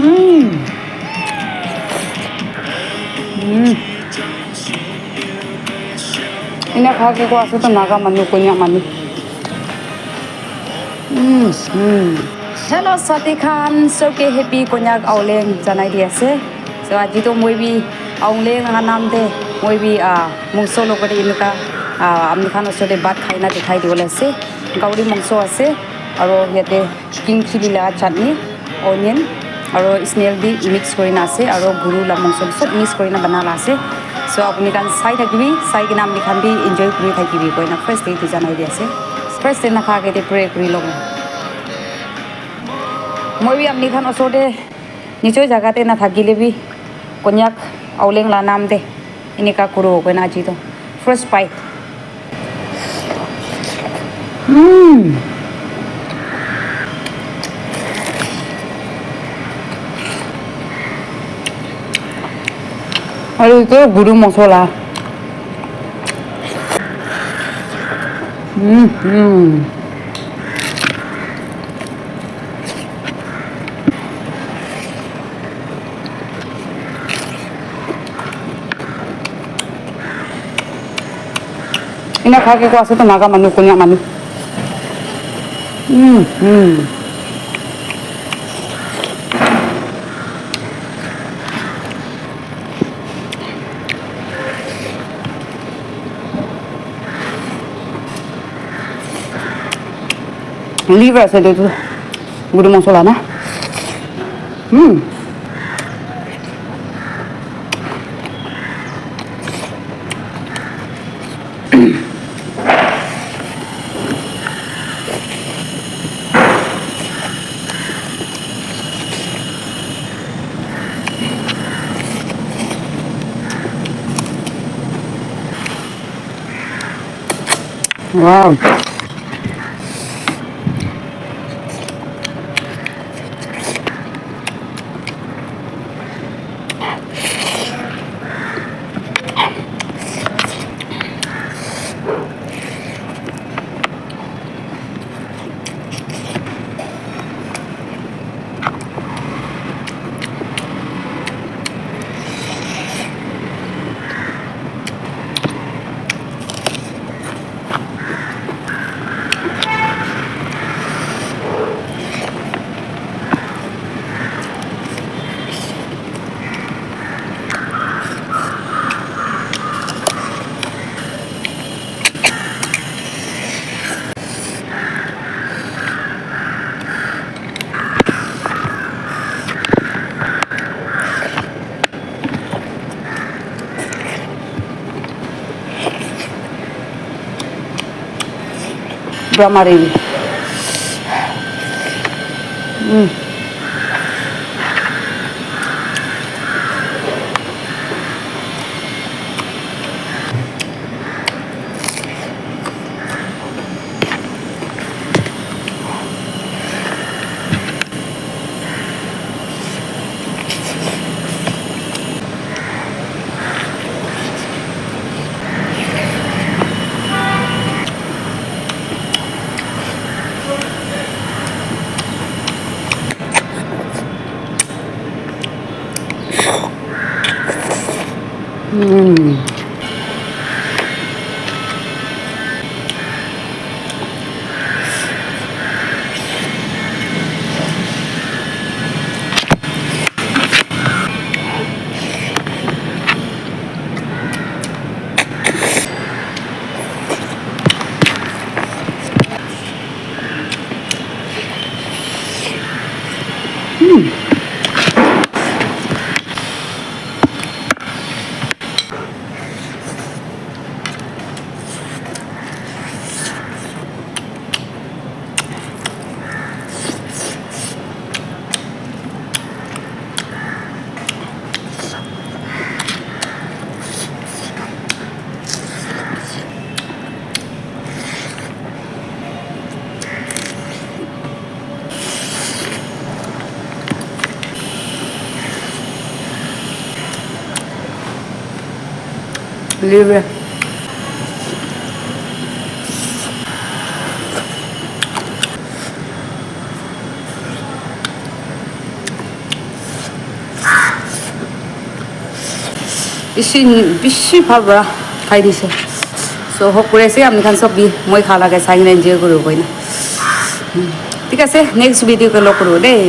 Ini khaki ko asu to naga manu konyak manu. Hello Satikhan, so ke happy konyak Aoleang janai di ase. So aji to moi bi Aoleang naam de moi bi mungso lokari inuka amni khan osode bat khaina dikhai diwole ase. Gauri mungso ase aro yate king chili la chutney, onion aro snail di mix korina ase aro guru la mungso sob mix korina banala ase. So apni kan sai thakibi sai ki naam likhan bi enjoy kuri thakibi koina first day to janai di ase. First day na khake te pray kuri logo. Moi bi amni khan osode nichoi jaga te na thakile bi konyak Aoleang la naam de inika kuro koina aji to first bite. Aduh itu guru masalah. Ini khaki ko asu to naga manu konyak manu. Liver saya itu guru masalah na. Wow. Brahmarin. Libre. বেছি ভাল পৰা খাই দিছে চ' সকলোৱে আছে আমি খান চব মই খালাগে চাই কিনে এনজয় কৰিব পাৰিম ঠিক আছে নেক্সট ভিডিঅ'কে লগ কৰোঁ দেই